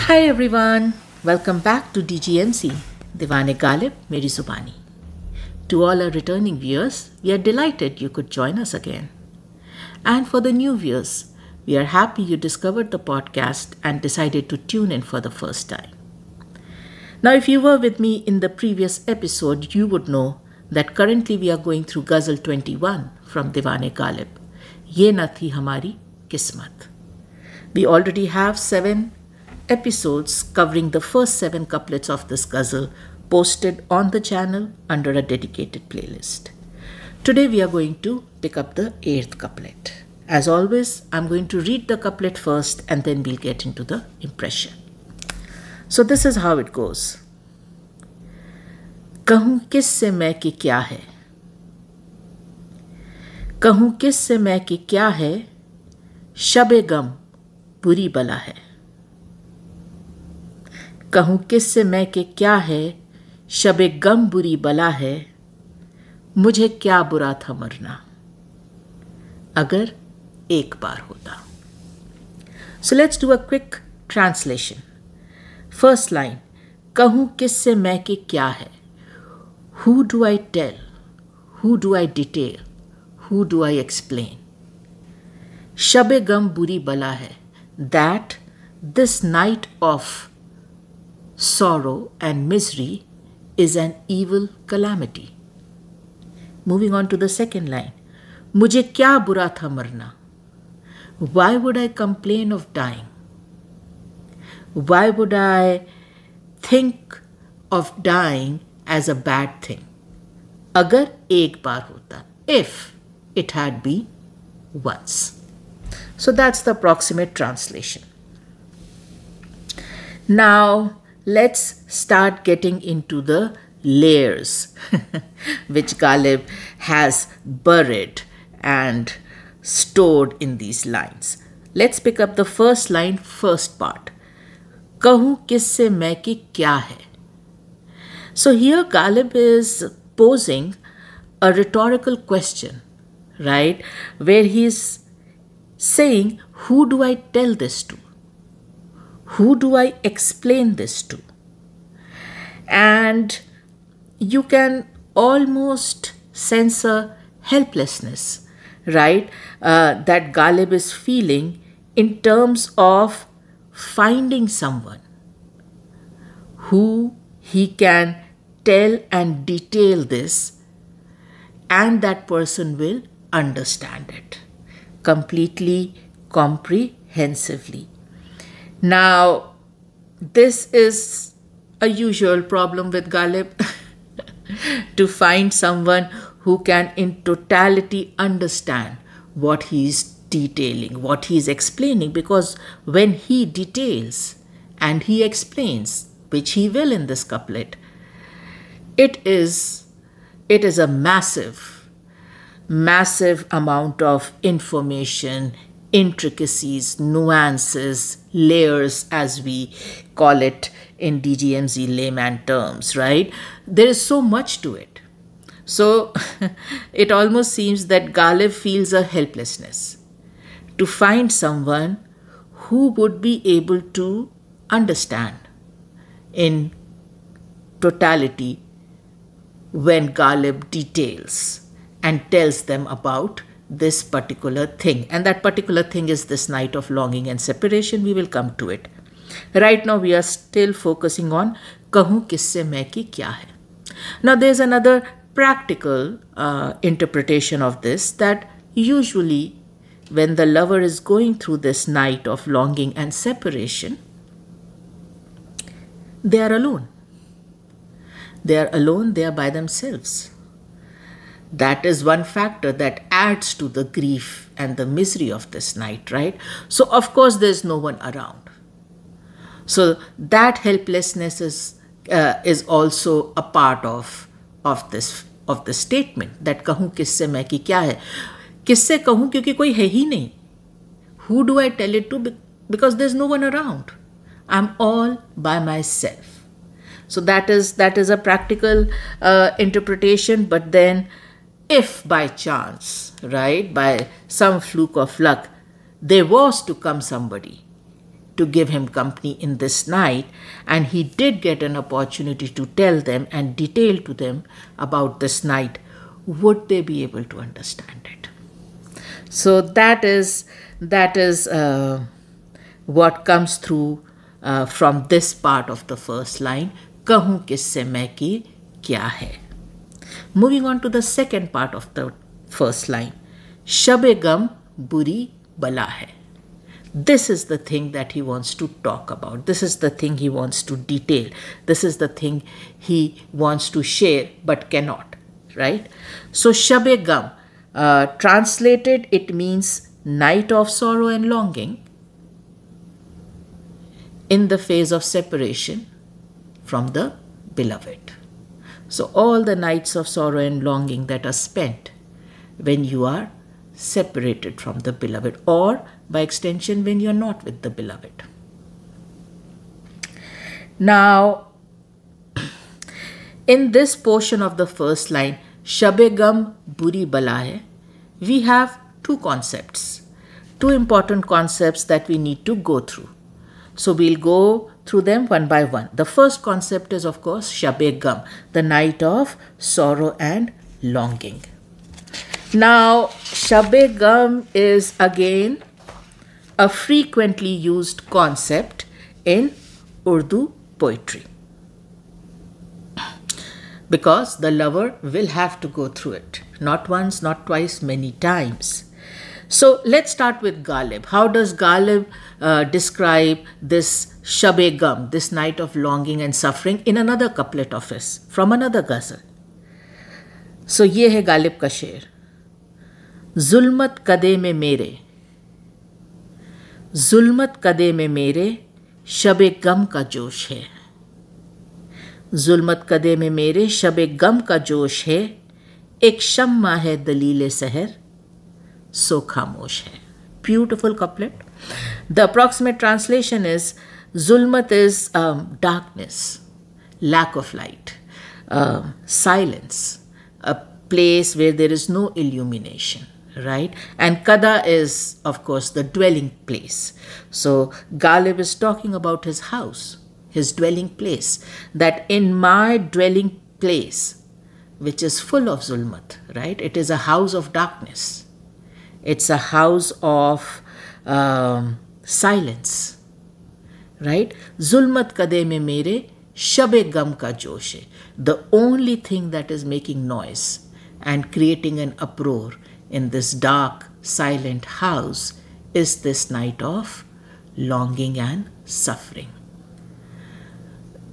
Hi everyone, welcome back to DGMC, Diwane Galib, Meri Zubani. To all our returning viewers, we are delighted you could join us again. And for the new viewers, we are happy you discovered the podcast and decided to tune in for the first time. Now, if you were with me in the previous episode, you would know that currently we are going through Ghazal 21 from Diwane Galib, Ye Na Thi Hamari Kismat. We already have 7 episodes covering the first 7 couplets of this ghazal posted on the channel under a dedicated playlist. Today we are going to pick up the 8th couplet. As always, I'm going to read the couplet first and then we'll get into the impression. So this is how it goes. कहूँ किस से मैं कि क्या है, कहूँ किस से मैं कि क्या है, शबे गम बुरी बला है। कहूँ किस से मैं कि क्या है, शबे गम बुरी बला है, मुझे क्या बुरा था मरना, अगर एक बार होता. So let's do a quick translation. First line, कहूँ किस से मैं कि क्या है. Who do I tell? Who do I detail? Who do I explain? Shabe गम बुरी बला है, that this night of sorrow and misery is an evil calamity. Moving on to the second line. मुझे क्या बुरा था मरना. Why would I complain of dying? Why would I think of dying as a bad thing? अगर एक बार होता, if it had been once. So that's the approximate translation. Now, let's start getting into the layers which Galib has buried and stored in these lines. Let's pick up the first line, first part. कहूँ किससे मैं कि क्या है. So here Galib is posing a rhetorical question, right? Where he is saying, who do I tell this to? Who do I explain this to? And you can almost sense a helplessness, right? That Galib is feeling in terms of finding someone who he can tell and detail this, and that person will understand it completely, comprehensively. Now, this is a usual problem with Galib to find someone who can in totality understand what he is detailing, what he is explaining, because when he details and he explains, which he will in this couplet, it is a massive amount of information, intricacies, nuances, layers, as we call it in DGMZ layman terms, right? There is so much to it. So it almost seems that Galib feels a helplessness to find someone who would be able to understand in totality when Galib details and tells them about this particular thing. And that particular thing is this night of longing and separation. We will come to it. Right now we are still focusing on कहूँ किससे मैं कि क्या है. Now there's another practical interpretation of this, that usually when the lover is going through this night of longing and separation, they are alone. They are alone, they are by themselves. That is one factor that adds to the grief and the misery of this night, right? So of course there's no one around. So that helplessness is also a part of this statement, that कहूँ किससे मैं कि क्या है. किससे कहूँ क्योंकि कोई है ही नहीं. Who do I tell it to? Because there's no one around. I'm all by myself. So that is a practical interpretation. But then, if by chance, right, by some fluke of luck, there was to come somebody to give him company in this night, and he did get an opportunity to tell them and detail to them about this night, would they be able to understand it? So that is what comes through from this part of the first line, कहूँ किससे मैं कि क्या है. Moving on to the second part of the first line, Shabe गम बुरी बला है. This is the thing that he wants to talk about. This is the thing he wants to detail. This is the thing he wants to share but cannot, right? So Shab-e Gam, translated, it means night of sorrow and longing in the phase of separation from the beloved. So all the nights of sorrow and longing that are spent when you are separated from the beloved, or by extension when you are not with the beloved. Now, in this portion of the first line, Shab-e Gam buri bala hai, we have two concepts, two important concepts that we need to go through. So we'll go through them one by one. The first concept is, of course, Shab-e Gam, the night of sorrow and longing. Now, Shab-e Gam is again a frequently used concept in Urdu poetry, because the lover will have to go through it, not once, not twice, many times. So let's start with Ghalib. How does Ghalib describe this Shab-e Gam, this night of longing and suffering, in another couplet of his, from another ghazal? So ये है Ghalib का शेर. जुल्मत कदे में मेरे, जुल्मत कदे में मेरे शबे गम का जोश है. जुल्मत कदे में मेरे शबे गम का जोश है, एक शम्मा है दलील सहर सो खामोश है. Beautiful couplet. The approximate translation is, zulmat is darkness, lack of light, silence, a place where there is no illumination. Right? And Kada is, of course, the dwelling place. So Ghalib is talking about his house, his dwelling place, that in my dwelling place, which is full of zulmat, right? It is a house of darkness. It's a house of silence, right? Zulmat kade mein mere shab-e gam ka josh hai. The only thing that is making noise and creating an uproar in this dark, silent house is this night of longing and suffering.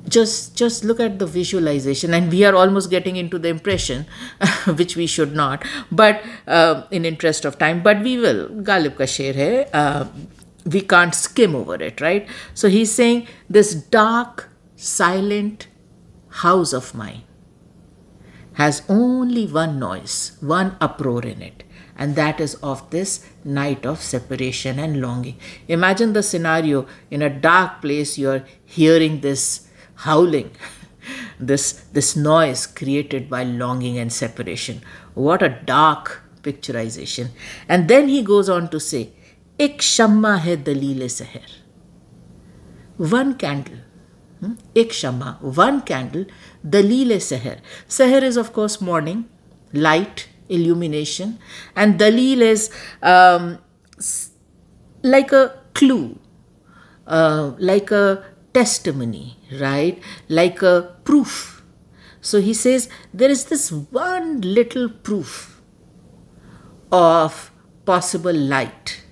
Just look at the visualization, and we are almost getting into the impression, which we should not, but in interest of time, but we will. Ghalib ka sher hai, we can't skim over it, right? So he's saying this dark, silent house of mine has only one noise, one uproar in it, and that is of this night of separation and longing. Imagine the scenario: in a dark place, you're hearing this howling, this noise created by longing and separation. What a dark picturization. And then he goes on to say, Ek shamma hai dalil seher. One candle. Ek shamma, one candle, dalil seher. Seher is, of course, morning, light, illumination. And dalil is like a clue, like a testimony, right? Like a proof. So he says there is this one little proof of possible light,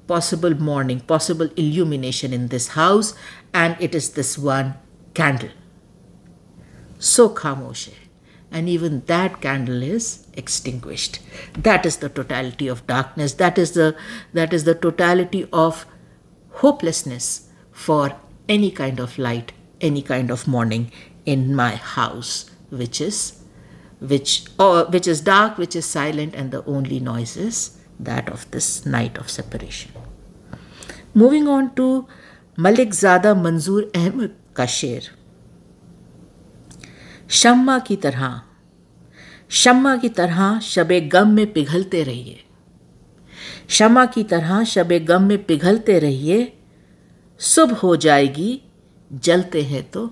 possible morning, possible illumination in this house, and it is this one candle. So khamosh hai. And even that candle is extinguished. That is the totality of darkness. That is the totality of hopelessness for any kind of light, any kind of morning in my house, which is dark, which is silent, and the only noise is that of this night of separation. Moving on to Malik Zada Manzoor Ahmed का शेर. शम्मा की तरह शबे गम में पिघलते रहिए. शम्मा की तरह शबे गम में पिघलते रहिए, सुबह हो जाएगी, जलते हैं तो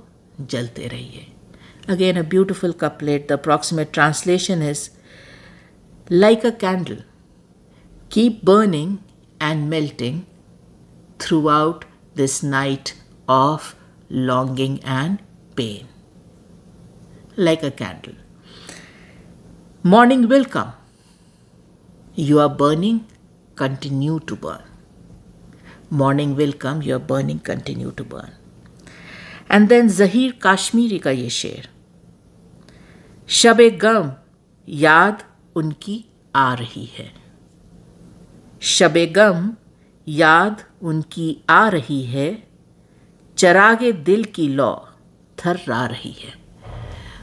जलते रहिए. Again, a beautiful couplet. The approximate translation is like a candle, keep burning and melting throughout this night of longing and pain. Like a candle. Morning will come. You are burning, continue to burn. Morning will come, you are burning, continue to burn. And then Zahir Kashmiri का ये शेर. शबे गम याद उनकी आ रही है. शबे गम याद उनकी आ रही है. चरागे दिल की लौ थर्रा रही है.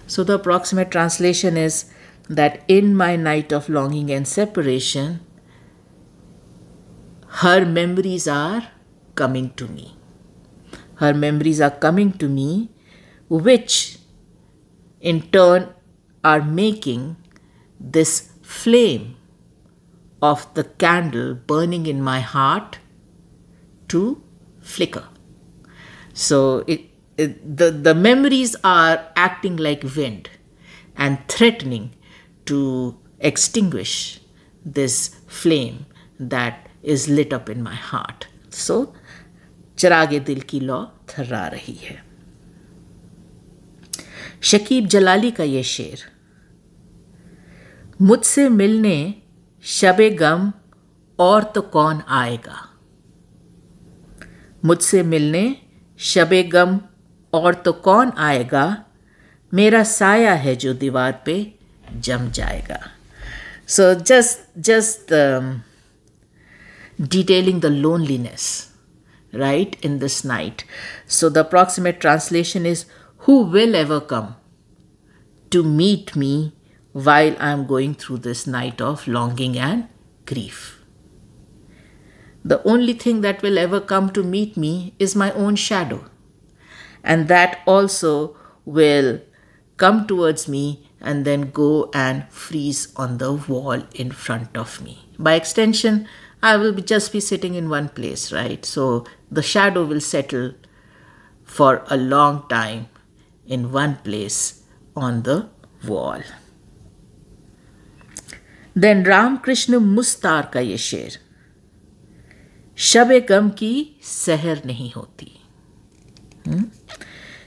So the approximate translation is that in my night of longing and separation, her memories are coming to me. Her memories are coming to me, which in turn are making this flame of the candle burning in my heart to flicker. So the memories are acting like wind and threatening to extinguish this flame that is lit up in my heart. So, चरागे दिल की लौ थर्रा रही है. शकीब जलाली का ये शेर. मुझसे मिलने शबे गम और तो कौन आएगा. मुझसे मिलने शबे गम और तो कौन आएगा. मेरा साया है जो दीवार पे जम जाएगा. So just detailing the loneliness, right, in this night. So the approximate translation is, who will ever come to meet me while I am going through this night of longing and grief? The only thing that will ever come to meet me is my own shadow. And that also will come towards me and then go and freeze on the wall in front of me. By extension, I will just be sitting in one place, right? So the shadow will settle for a long time in one place on the wall. Then Ram Krishna Mustar का ये शेर. शबे गम की सहर नहीं होती.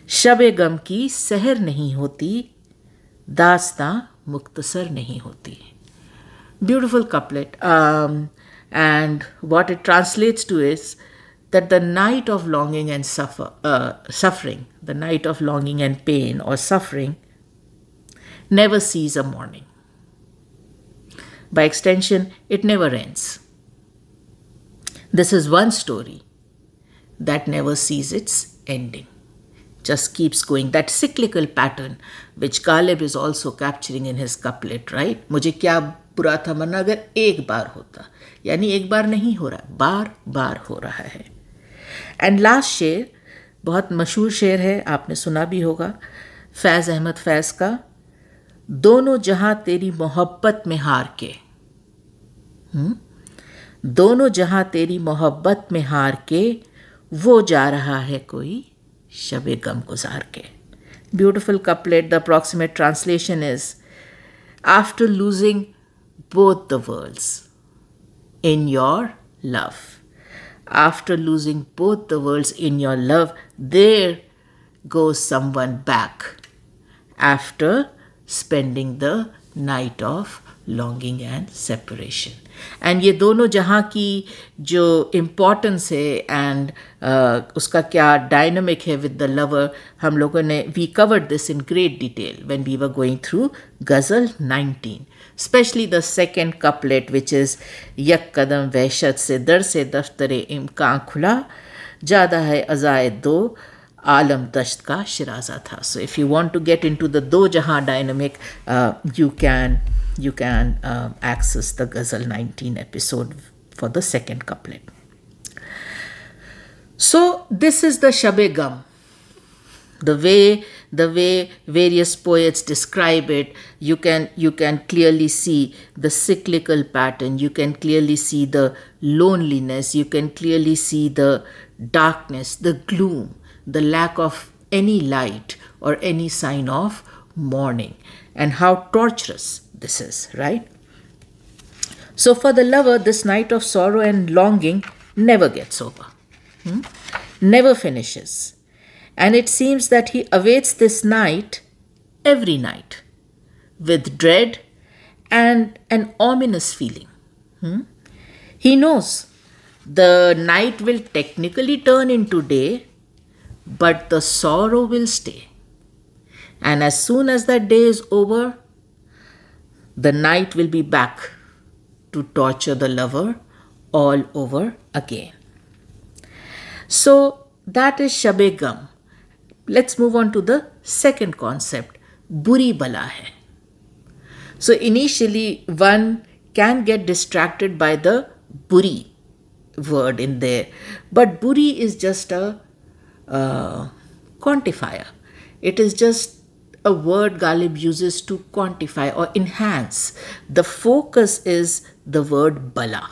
शबे गम की सहर नहीं होती. दास्तां मुख्तसर नहीं होती. Beautiful couplet. And what it translates to is that the night of longing and suffering, the night of longing and pain or suffering, never sees a morning. By extension, it never ends. This is one story that never sees its ending. Just keeps going. That cyclical pattern which Ghalib is also capturing in his couplet, right? मुझे क्या बुरा था मरना अगर एक बार होता. यानी एक बार नहीं हो रहा, बार बार हो रहा है. एंड लास्ट शेर बहुत मशहूर शेर है, आपने सुना भी होगा, फैज़ अहमद फैज़ का. दोनों जहां तेरी मोहब्बत में हार के. दोनों जहां तेरी मोहब्बत में हार के, वो जा रहा है कोई शबे गम गुजार के. Beautiful couplet. The approximate translation is, after losing both the worlds in your love, after losing both the worlds in your love, there goes someone back after spending the night of longing and separation. And ये दोनों जहाँ की जो importance है and उसका क्या dynamic है with the lover, हम लोगों ने we covered this in great detail when we were going through Ghazal 19, especially the second couplet which is यक कदम वहशत से दर से दफ्तरे इम्कान खुला, ज़्यादा है अज़ाए दो आलम दश्त का शिराजा था. So if you want to get into the do jahan dynamic, you can access the Ghazal 19 episode for the second couplet. So this is the Shab-e Gam. The way various poets describe it, you can clearly see the cyclical pattern, you can clearly see the loneliness, you can clearly see the darkness, the gloom, the lack of any light or any sign of morning, and how torturous this is, right? So for the lover, this night of sorrow and longing never gets over, never finishes. And it seems that he awaits this night every night with dread and an ominous feeling. He knows the night will technically turn into day, but the sorrow will stay. And as soon as that day is over, the night will be back to torture the lover all over again. So that is Shab-e-Gum. Let's move on to the second concept, Buri Bala Hai. So initially one can get distracted by the Buri word in there, but Buri is just a quantifier. It is just a word Ghalib uses to quantify or enhance. The focus is the word Bala.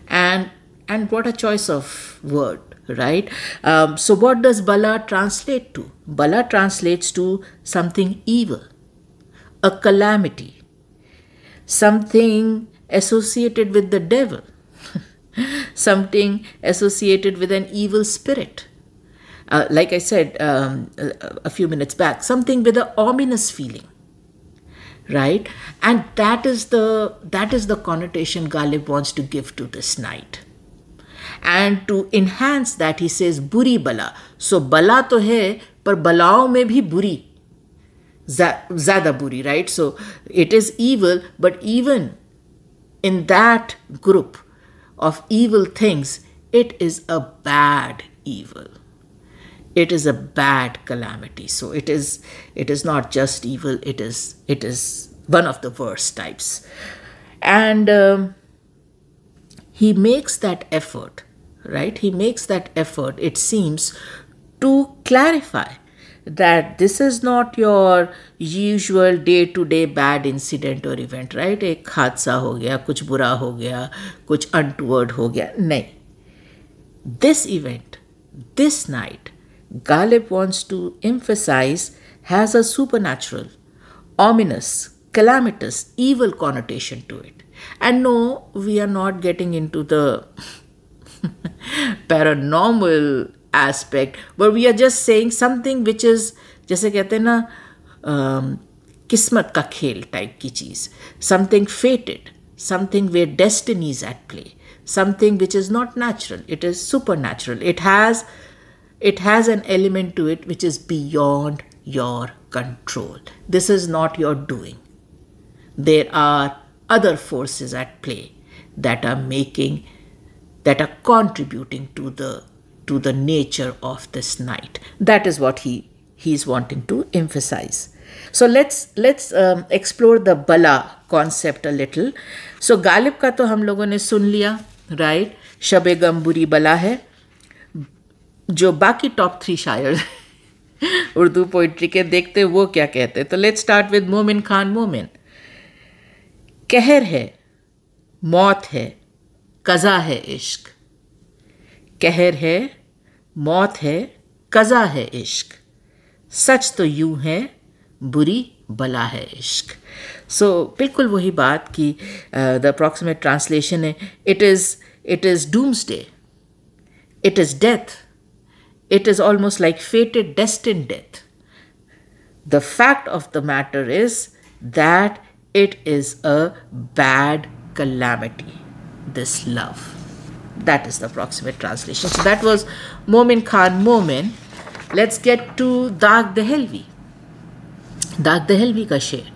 And what a choice of word, right? So what does Bala translate to? Bala translates to something evil, a calamity, something associated with the devil, something associated with an evil spirit. Like I said a few minutes back, something with an ominous feeling, right? And that is the connotation Ghalib wants to give to this night. And to enhance that, he says Buri Bala. So Bala to hai, par balao mein bhi buri, zyada buri, right? So it is evil, but even in that group of evil things, it is a bad evil. It is a bad calamity. So it is not just evil, it is one of the worst types. And he makes that effort, right? He makes that effort, it seems, to clarify that this is not your usual day-to-day bad incident or event, right? एक हादसा हो गया, कुछ बुरा हो गया, कुछ untoward हो गया. नहीं. This event, this night, Ghalib wants to emphasize has a supernatural, ominous, calamitous, evil connotation to it. And no, we are not getting into the paranormal aspect, but we are just saying something which is, जैसे कहते हैं ना, किस्मत का खेल type की चीज़, something fated, something where destiny is at play, something which is not natural, it is supernatural. It has an element to it which is beyond your control. This is not your doing. There are other forces at play that are contributing to the nature of this night. That is what he's wanting to emphasize. So let's explore the Bala concept a little. So Ghalib का तो हम लोगों ने सुन लिया, right? शब-ए-गम बुरी बला है. जो बाकी टॉप 3 शायर उर्दू पोइट्री के देखते वो क्या कहते. तो लेट्स स्टार्ट विद मोमिन खान मोमिन. कहर है, मौत है, कज़ा है इश्क. कहर है, मौत है, कज़ा है इश्क. सच तो यूं है, बुरी बला है इश्क. सो बिल्कुल वही बात कि द अप्रॉक्सीमेट ट्रांसलेशन है, it is doomsday, it is death. It is almost like fated, destined death. The fact of the matter is that it is a bad calamity, this love. That is the approximate translation. So that was Momin Khan Momin. Let's get to Daag Dehelvi. Daag Dehelvi का शेर.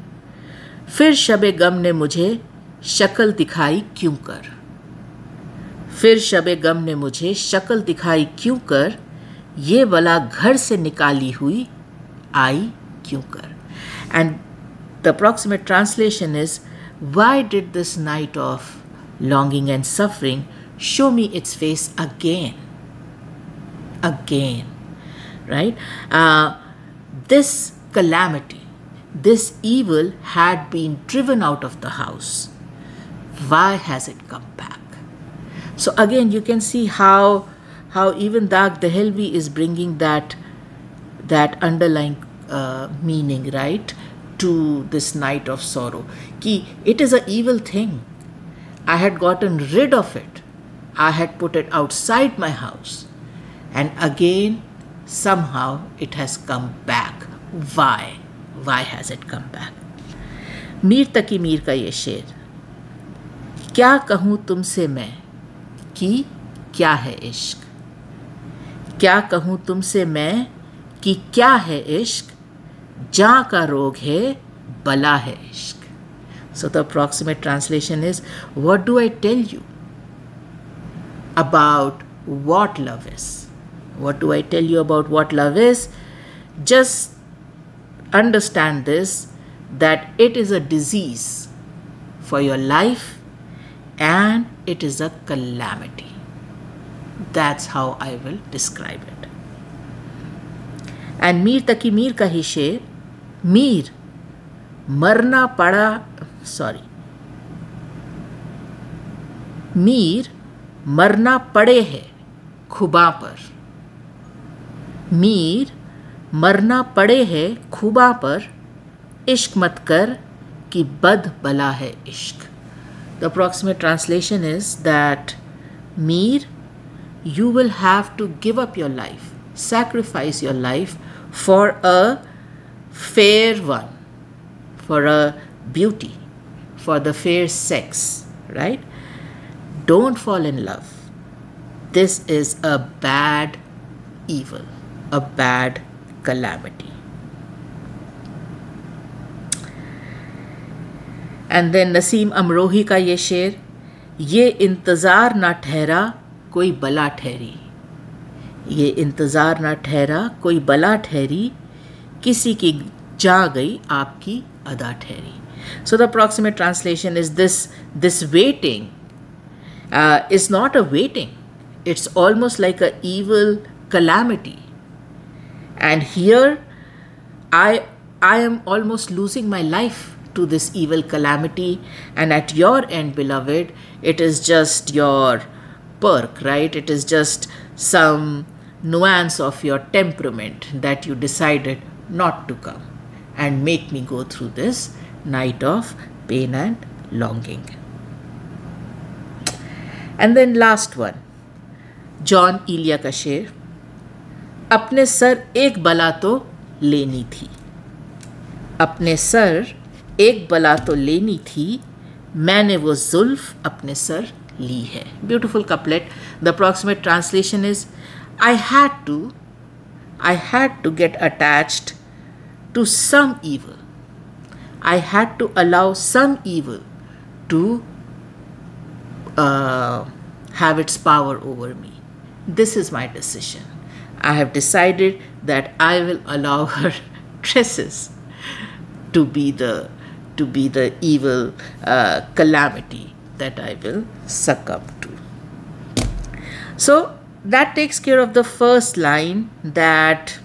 फिर शब-ए-गम ने मुझे शक्ल दिखाई क्यों कर. फिर शब-ए-गम ने मुझे शक्ल दिखाई क्यों कर. ये बला घर से निकाली हुई आई क्यों कर. And the approximate translation is, why did this night of longing and suffering show me its face again? Again, right? This calamity, this evil had been driven out of the house. Why has it come back? So again, you can see how how even Dag Dehelvi is bringing that underlying meaning, right, to this night of sorrow. Ki it is an evil thing. I had gotten rid of it. I had put it outside my house. And again, somehow it has come back. Why? Why has it come back? Mir तकी मीर का ये शेर, क्या कहूँ तुमसे मैं कि क्या है इश्क, क्या कहूँ तुमसे मैं कि क्या है इश्क, जाँ का रोग है बला है इश्क. So the approximate translation is, what do I tell you about what love is? What do I tell you about what love is? Just understand this, that it is a disease for your life and it is a calamity. That's how I will describe it. And Mir तकी मीर का ही शेर, मीर मरना पड़ा, मीर मरना पड़े है खुबा पर, मीर मरना पड़े है खुबा पर, इश्क मत कर कि बद बला है इश्क. The approximate translation is that, Mir, you will have to give up your life, sacrifice your life for a fair one, for a beauty, for the fair sex, right? Don't fall in love. This is a bad evil, a bad calamity. And then Naseem Amrohi का ये शेर, ये इंतज़ार ना ठहरा कोई बला ठहरी, ये इंतज़ार ना ठहरा कोई बला ठहरी, किसी की जा गई आपकी अदा ठहरी. So the approximate translation is this waiting is not a waiting. It's almost like an evil calamity. And here I am almost losing my life to this evil calamity, and at your end, beloved, it is just your perk, right? It is just some nuance of your temperament that you decided not to come and make me go through this night of pain and longing. And then last one, Jaun Elia का शेर, अपने sir एक बला तो लेनी थी, अपने sir एक बला तो लेनी थी, मैंने वो जुल्फ अपने सर ली है. Beautiful couplet. The approximate translation is, I had to get attached to some evil. I had to allow some evil to have its power over me. This is my decision. I have decided that I will allow her tresses to be the evil calamity that I will succumb to. So that takes care of the first line, that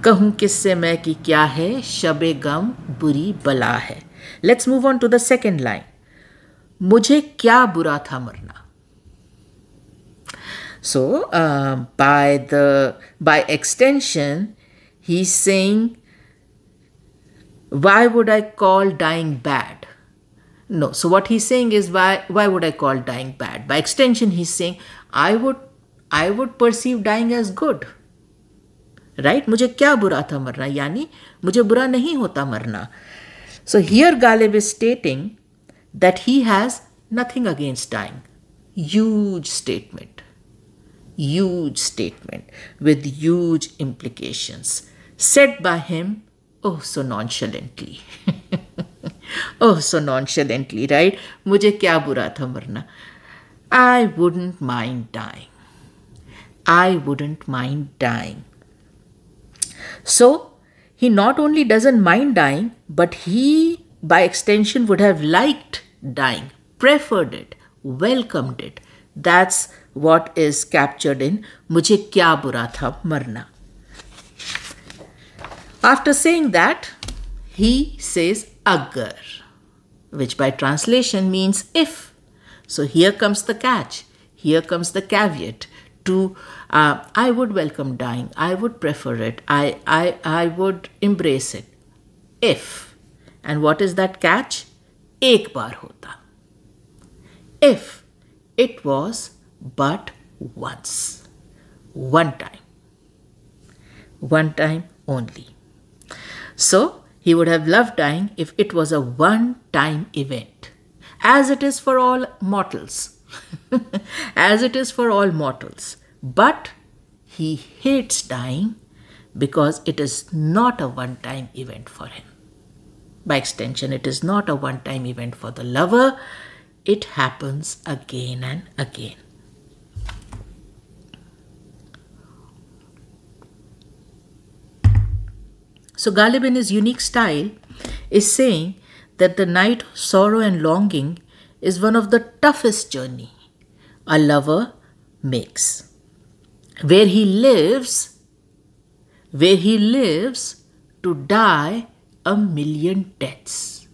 कहूँ किससे मैं कि क्या है, शबे गम बुरी बला है. Let's move on to the second line. मुझे क्या बुरा था मरना. So by extension, he's saying, why would I call dying bad? No. So what he's saying is, why would I call dying bad? By extension, he's saying, I would perceive dying as good. Right? मुझे क्या बुरा था मरना, यानी मुझे बुरा नहीं होता मरना. So here Ghalib is stating that he has nothing against dying. Huge statement with huge implications, said by him, oh so nonchalantly. Oh so nonchalantly, right? मुझे क्या बुरा था मरना. I wouldn't mind dying. I wouldn't mind dying. So he not only doesn't mind dying, but he by extension would have liked dying, preferred it, welcomed it. That's what is captured in मुझे क्या बुरा था मरना. After saying that, he says agar, which by translation means if. So here comes the catch, here comes the caveat to, I would welcome dying, I would prefer it, I would embrace it. If, and what is that catch? एक बार होता. If it was but once. One time. One time only. So, he would have loved dying if it was a one-time event. As it is for all mortals. As it is for all mortals. But he hates dying because it is not a one-time event for him. By extension, it is not a one-time event for the lover. It happens again and again. So Ghalib, in his unique style, is saying that the night of sorrow and longing is one of the toughest journey a lover makes. Where he lives to die a million deaths.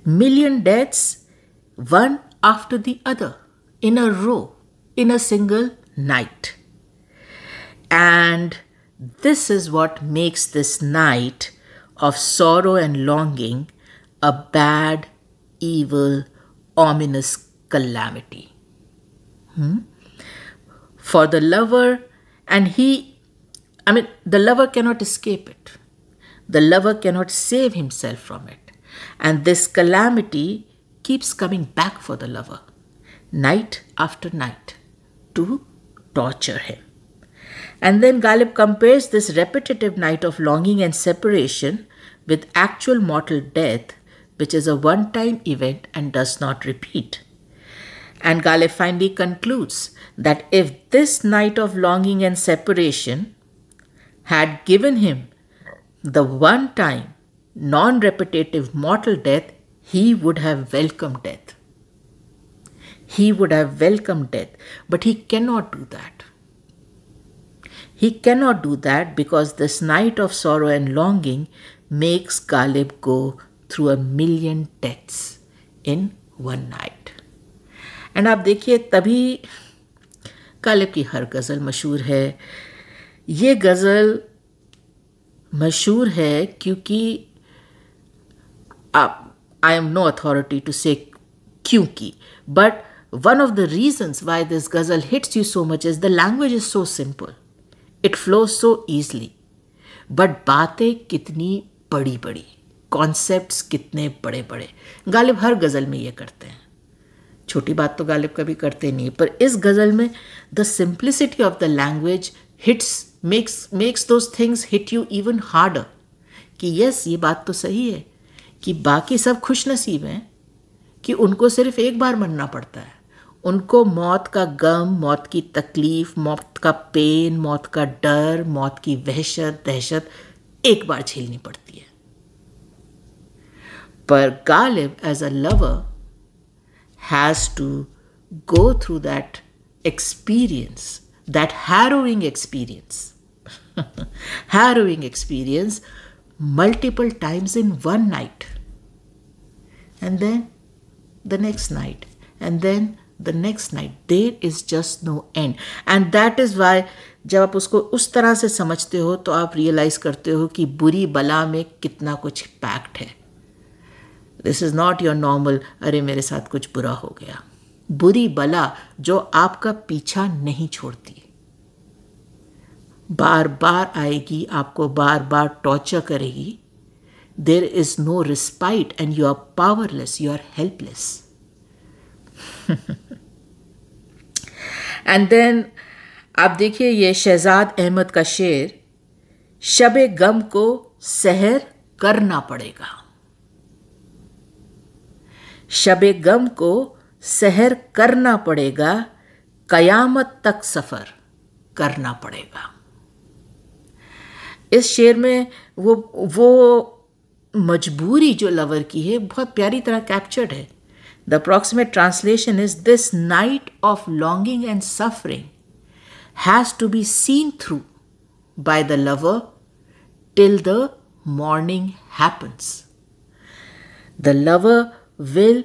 Million deaths, one after the other, in a row, in a single night. And this is what makes this night of sorrow and longing a bad, evil, ominous calamity. For the lover, and the lover cannot escape it. The lover cannot save himself from it. And this calamity keeps coming back for the lover, night after night, to torture him. And then Ghalib compares this repetitive night of longing and separation with actual mortal death, which is a one-time event and does not repeat. And Ghalib finally concludes that if this night of longing and separation had given him the one-time, non-repetitive mortal death, he would have welcomed death. He would have welcomed death, but he cannot do that. He cannot do that because this night of sorrow and longing makes Ghalib go through a million deaths in one night. And आप देखिए, तभी गालिब की हर गज़ल मशहूर है. ये गज़ल मशहूर है क्योंकि I am no authority to say kyunki, but one of the reasons why this ghazal hits you so much is the language is so simple. It flows so easily. But बातें कितनी बड़ी बड़ी, कॉन्सेप्ट्स कितने बड़े बड़े. गालिब हर गज़ल में ये करते हैं. छोटी बात तो गालिब कभी करते नहीं, पर इस गज़ल में the simplicity of the language makes those things hit you even harder. कि yes, ये बात तो सही है कि बाकी सब खुश नसीब हैं कि उनको सिर्फ एक बार मरना पड़ता है. उनको मौत का गम, मौत की तकलीफ, मौत का पेन, मौत का डर, मौत की वहशत, दहशत एक बार झेलनी पड़ती है. पर Ghalib as a lover has to go through that experience, that harrowing experience, multiple times in one night. And then the next night, and then the next night. There is just no end. And that is why जब आप उसको उस तरह से समझते हो तो आप रियलाइज करते हो कि बुरी बला में कितना कुछ पैक्ड है. This is not your normal अरे मेरे साथ कुछ बुरा हो गया. बुरी बला जो आपका पीछा नहीं छोड़ती, बार बार आएगी, आपको बार बार टॉर्चर करेगी. There is no respite and you are powerless, you are helpless. And then आप देखिए ये शहजाद अहमद का शेर, शबे गम को सहर करना पड़ेगा. शबे गम को सहर करना पड़ेगा, कयामत तक सफ़र करना पड़ेगा. इस शेर में वो मजबूरी जो लवर की है बहुत प्यारी तरह कैप्चर्ड है. The approximate translation is this night of longing and suffering has to be seen through by the lover till the morning happens. The lover will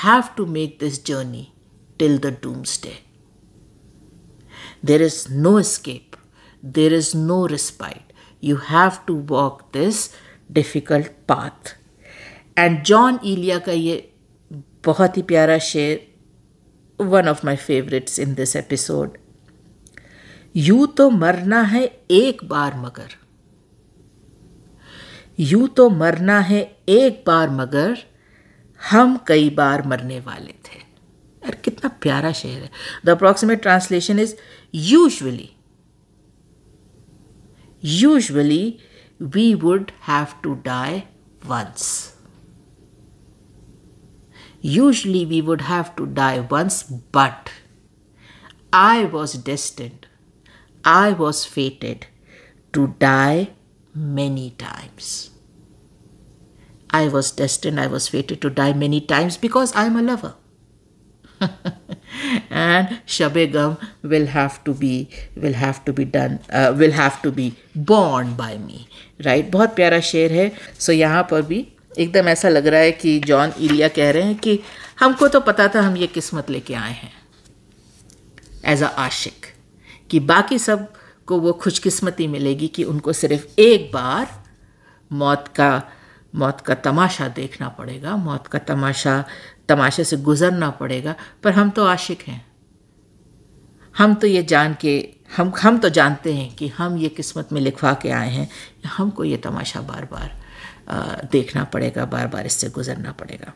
have to make this journey till the doomsday. There is no escape. There is no respite. You have to walk this difficult path. And Jaun Elia का ये बहुत ही प्यारा शेर, one of my favorites in this episode. यूं तो मरना है एक बार मगर, यूं तो मरना है एक बार मगर, हम कई बार मरने वाले थे. यार कितना प्यारा शेर है. The approximate translation is usually we would have to die once. Usually we would have to die once, but I was destined, I was fated to die many times. I was destined, I was fated to die many times because I am a lover. And Shab-e-Gum will have to be borne by me. Right? बहुत प्यारा शेर है. So यहाँ पर भी एकदम ऐसा लग रहा है कि जॉन इलिया कह रहे हैं कि हमको तो पता था हम ये किस्मत लेके आए हैं एज अ आशिक, कि बाकी सब को वो खुशकिस्मती मिलेगी कि उनको सिर्फ एक बार मौत का तमाशा देखना पड़ेगा, मौत का तमाशे से गुजरना पड़ेगा. पर हम तो आशिक हैं. हम तो ये जान के हम तो जानते हैं कि हम ये किस्मत में लिखवा के आए हैं, हमको ये तमाशा बार बार देखना पड़ेगा, बार बार इससे गुजरना पड़ेगा.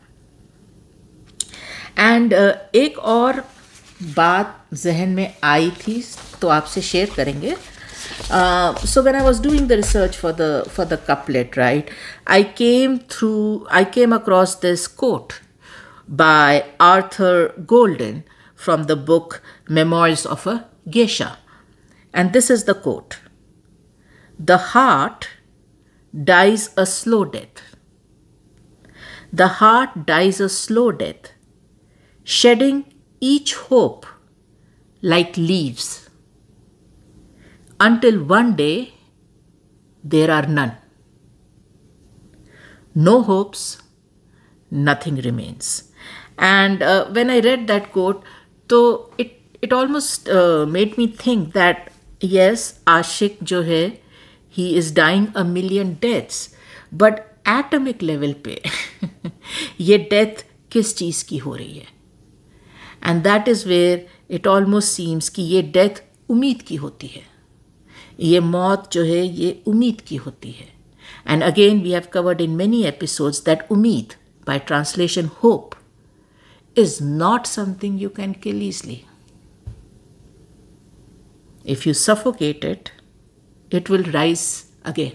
एंड एक और बात जहन में आई थी तो आपसे शेयर करेंगे. So when I was doing the research for the couplet, right, I came across this quote by Arthur Golden from the book Memoirs of a Geisha, and this is the quote: "The heart dies a slow death. The heart dies a slow death, shedding each hope like leaves, until one day there are none. No hopes, nothing remains." And when I read that quote, so it almost made me think that yes, Ashik jo hai, he is dying a million deaths, but atomic level पे ये death किस चीज़ की हो रही है? And that is where it almost seems कि ये death उम्मीद की होती है. ये मौत जो है ये उम्मीद की होती है. And again we have covered in many episodes that उम्मीद, by translation hope, is not something you can kill easily. If you suffocate it, it will rise again.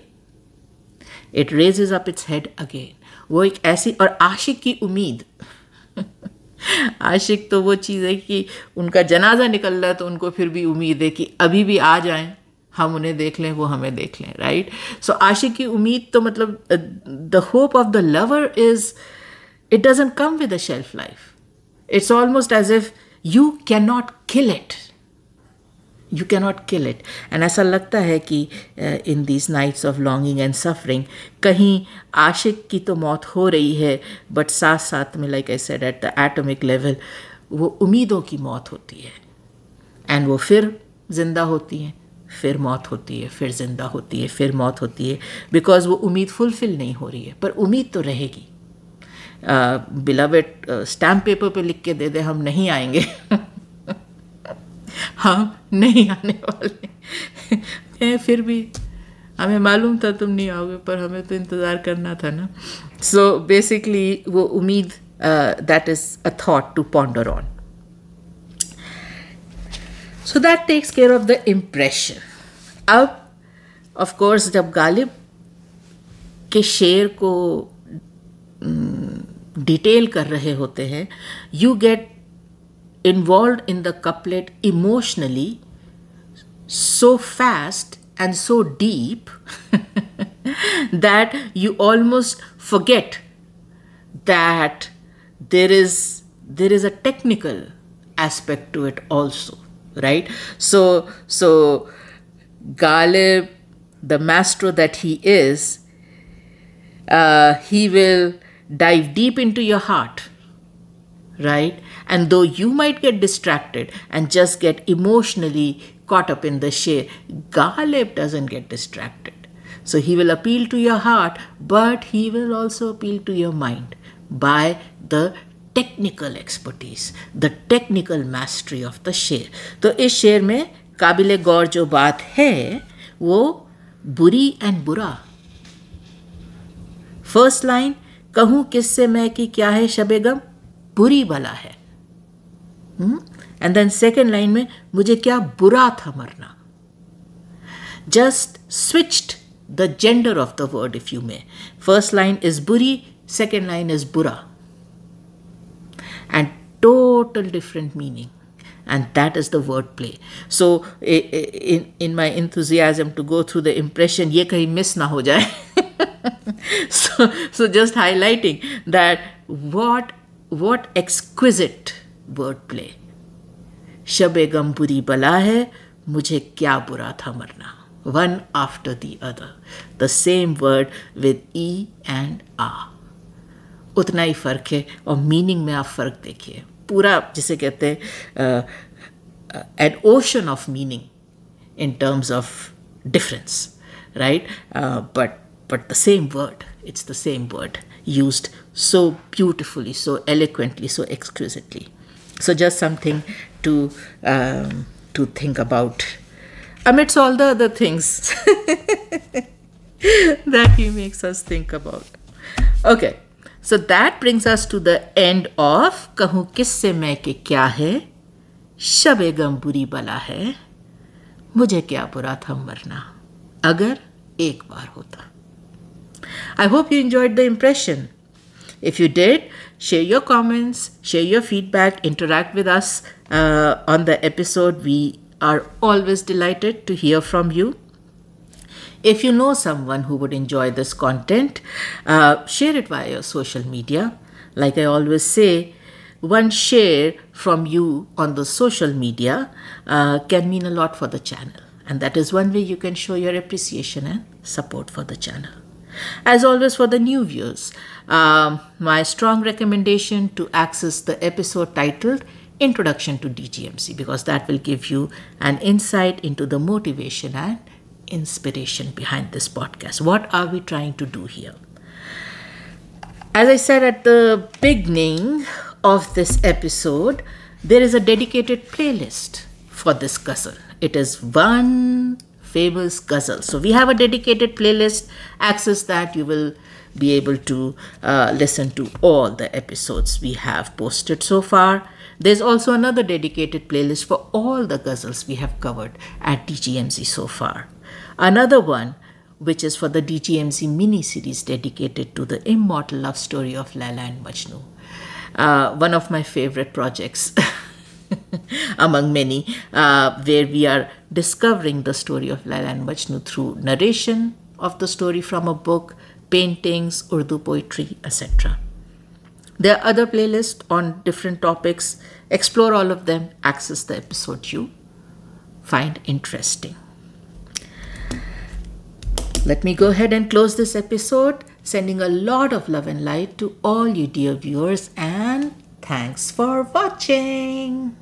It raises up its head again. वो एक ऐसी, और आशिक की उम्मीद आशिक तो वो चीज़ है कि उनका जनाजा निकल रहा है तो उनको फिर भी उम्मीद है कि अभी भी आ जाएं, हम उन्हें देख लें, वो हमें देख लें. राइट? सो आशिक की उम्मीद तो मतलब the hope of the lover is, it doesn't come with a shelf life. It's almost as if you cannot kill it. You cannot kill it. And ऐसा लगता है कि in these nights of longing and suffering, कहीं आशिक की तो मौत हो रही है, but साथ साथ में, like I said, at the atomic level, वो उम्मीदों की मौत होती है. And वो फिर जिंदा होती हैं, फिर मौत होती है, फिर जिंदा होती है, फिर मौत होती है, because वो उम्मीद फुलफिल नहीं हो रही है. पर उम्मीद तो रहेगी. बिलवेड स्टैम्प पेपर पे लिख के दे दे हम नहीं आएंगे हम नहीं आने वाले फिर भी हमें मालूम था तुम नहीं आओगे, पर हमें तो इंतज़ार करना था ना. सो बेसिकली वो उम्मीद, that is a thought to ponder on. So that takes care of the impression. अब ऑफ कोर्स जब गालिब के शेर को डिटेल कर रहे होते हैं, you get involved in the couplet emotionally so fast and so deep that you almost forget that there is a technical aspect to it also, right? So Ghalib, the maestro that he is, he will dive deep into your heart, right? And though you might get distracted and just get emotionally caught up in the sher. Ghalib doesn't get distracted. So he will appeal to your heart, but he will also appeal to your mind by the technical expertise, the technical mastery of the शेर. तो इस शेर में काबिल गौर जो बात है वो बुरी एंड बुरा. फर्स्ट लाइन, कहूं किससे मैं कि क्या है शबे गम, बुरी बला है. एंड देन सेकेंड लाइन में, मुझे क्या बुरा था मरना. Just switched the gender of the word if you may. First line is बुरी, सेकेंड लाइन इज बुरा. And total different meaning, and that is the wordplay. So in my enthusiasm to go through the impression, ye kahin miss na ho jaye. so just highlighting that what exquisite wordplay. शबे गम बुरी बला है, मुझे क्या बुरा था मरना. One after the other, the same word with e and a. उतना ही फ़र्क है, और मीनिंग में आप फ़र्क देखिए. पूरा जिसे कहते हैं N ocean of meaning in terms of difference, right. But the same word, it's the same word used so beautifully, so eloquently, so exquisitely. So just something to think about amidst all the other things that he makes us think about. Okay. So that brings us to the end of कहूँ किससे मैं कि क्या है, शबे गम बुरी बला है, मुझे क्या बुरा था मरना, अगर एक बार होता. I hope you enjoyed the impression. If you did, share your comments, share your feedback, interact with us on the episode. We are always delighted to hear from you. If you know someone who would enjoy this content, share it via your social media. Like I always say, one share from you on the social media can mean a lot for the channel. And that is one way you can show your appreciation and support for the channel. As always, for the new viewers, my strong recommendation to access the episode titled Introduction to DGMC, because that will give you an insight into the motivation and inspiration behind this podcast. What are we trying to do here? As I said at the beginning of this episode, there is a dedicated playlist for this ghazal. It is one famous ghazal. So we have a dedicated playlist. Access that, you will be able to listen to all the episodes we have posted so far. There's also another dedicated playlist for all the ghazals we have covered at DGMC so far. Another one, which is for the DGMC mini-series dedicated to the immortal love story of Laila and Majnu. One of my favorite projects among many, where we are discovering the story of Laila and Majnu through narration of the story from a book, paintings, Urdu poetry, etc. There are other playlists on different topics. Explore all of them. Access the episode you find interesting. Let me go ahead and close this episode, sending a lot of love and light to all you dear viewers, and thanks for watching.